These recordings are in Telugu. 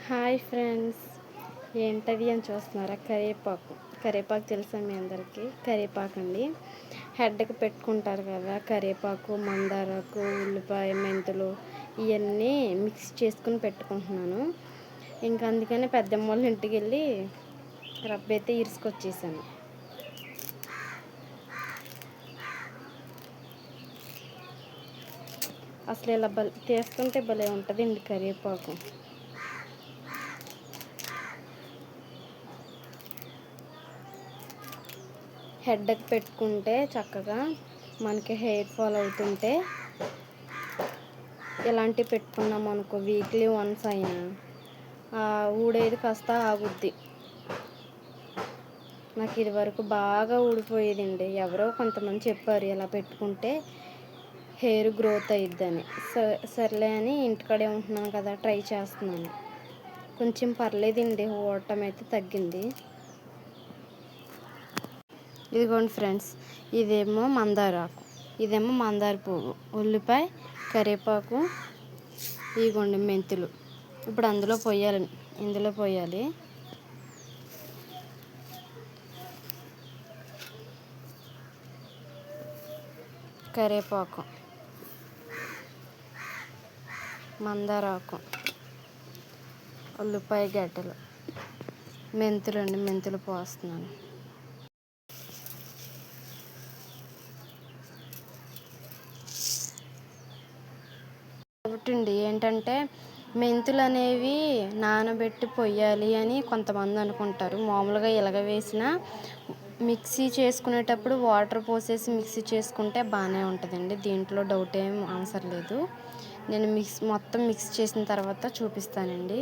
హాయ్ ఫ్రెండ్స్, ఏంటది అని చూస్తున్నారా? కరివేపాకు తెలుసా మీ అందరికీ? కరివేపాకు అండి, హెడ్కి పెట్టుకుంటారు కదా. కరివేపాకు, మందారాకు, ఉల్లిపాయ, మెంతులు ఇవన్నీ మిక్స్ చేసుకుని పెట్టుకుంటున్నాను. ఇంకా అందుకని పెద్దమ్మ వాళ్ళ ఇంటికి వెళ్ళి రబ్బ అయితే ఇరుసుకొచ్చేసాను. అసలు ఇలా తీస్తుంటే భలే ఉంటుందండి కరివేపాకు. హెడ్కి పెట్టుకుంటే చక్కగా మనకి హెయిర్ ఫాల్ అవుతుంటే ఇలాంటివి పెట్టుకున్నాం అనుకో, వీక్లీ వన్స్ అయినా ఊడేది కాస్త ఆగుద్ది. నాకు ఇది వరకు బాగా ఊడిపోయేదండి. ఎవరో కొంతమంది చెప్పారు ఇలా పెట్టుకుంటే హెయిర్ గ్రోత్ అయ్యిద్దని. సర్లే అని ఇంటికాడే ఉంటున్నాను కదా, ట్రై చేస్తున్నాను. కొంచెం పర్లేదండి, ఊడటం అయితే తగ్గింది. ఇదిగోండి ఫ్రెండ్స్, ఇదేమో మందారాకు, ఇదేమో మందార పువ్వు, ఉల్లిపాయ, కరివేపాకు, ఇదిగోండి మెంతులు. ఇప్పుడు ఇందులో పోయాలి. కరివేపాకు, మందారాకు, ఉల్లిపాయ గడ్డలు, మెంతులు పోస్తున్నాను. ఒకటి ఏంటంటే మెంతులు అనేవి నానబెట్టి పొయ్యాలి అని కొంతమంది అనుకుంటారు. మామూలుగా ఇలాగ వేసినా మిక్సీ చేసుకునేటప్పుడు వాటర్ పోసేసి మిక్సీ చేసుకుంటే బాగానే ఉంటుందండి. దీంట్లో డౌట్ ఏం ఆన్సర్ లేదు. నేను మొత్తం మిక్స్ చేసిన తర్వాత చూపిస్తానండి.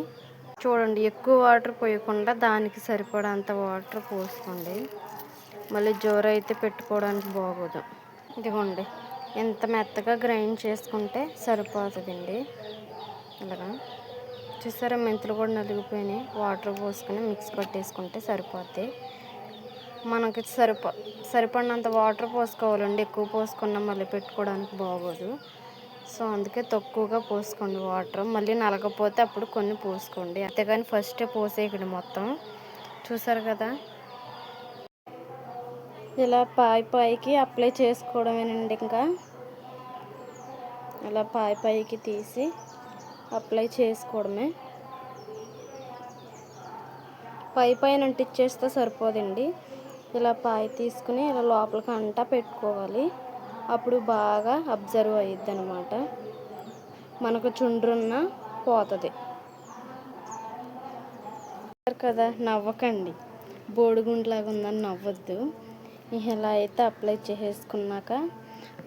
చూడండి, ఎక్కువ వాటర్ పోయకుండా దానికి సరిపడంత వాటర్ పోసుకోండి. మళ్ళీ జోరు అయితే పెట్టుకోవడానికి బాగోదు. ఇదిగోండి, ఎంత మెత్తగా గ్రైండ్ చేసుకుంటే సరిపోతుందండి. ఇలాగా చూసారా, మెంతులు కూడా నలిగిపోయినాయి. వాటర్ పోసుకొని మిక్స్ పట్టేసుకుంటే సరిపోద్ది. మనకి సరిపడినంత వాటర్ పోసుకోవాలండి. ఎక్కువ పోసుకున్నా మళ్ళీ పెట్టుకోవడానికి బాగోదు. సో అందుకే తక్కువగా పోసుకోండి వాటర్. మళ్ళీ నలగపోతే అప్పుడు కొన్ని పోసుకోండి, అంతేగాని ఫస్టే పోసేయకండి మొత్తం. చూసారు కదా, ఇలా పైకి అప్లై చేసుకోవడమేనండి. ఇంకా ఇలా పైకి తీసి అప్లై చేసుకోవడమే. పైన అంటించేస్తే సరిపోదండి. ఇలా తీసుకుని ఇలా లోపలికి అంటా పెట్టుకోవాలి. అప్పుడు బాగా అబ్జర్వ్ అయ్యిద్ది అనమాట. మనకు చుండ్రున్న పోతుంది కదా. నవ్వకండి, బోడిగుండ్లాగా ఉందని నవ్వొద్దు. ఇలా అయితే అప్లై చేసేసుకున్నాక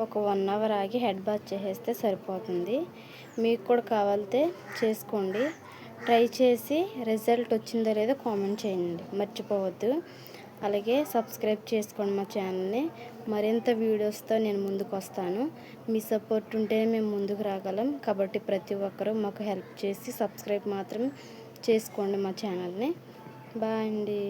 ఒక 1 అవర్ ఆగి హెడ్ బాత్ చేసేస్తే సరిపోతుంది. మీకు కూడా కావాలితే చేసుకోండి. ట్రై చేసి రిజల్ట్ వచ్చిందో లేదో కామెంట్ చేయండి, మర్చిపోవద్దు. అలాగే సబ్స్క్రైబ్ చేసుకోండి మా ఛానల్ని. మరింత వీడియోస్తో నేను ముందుకు వస్తాను. మీ సపోర్ట్ ఉంటేనే మేము ముందుకు రాగలం. కాబట్టి ప్రతి ఒక్కరూ మాకు హెల్ప్ చేసి సబ్స్క్రైబ్ మాత్రం చేసుకోండి మా ఛానల్ని. బాయ్ అండి.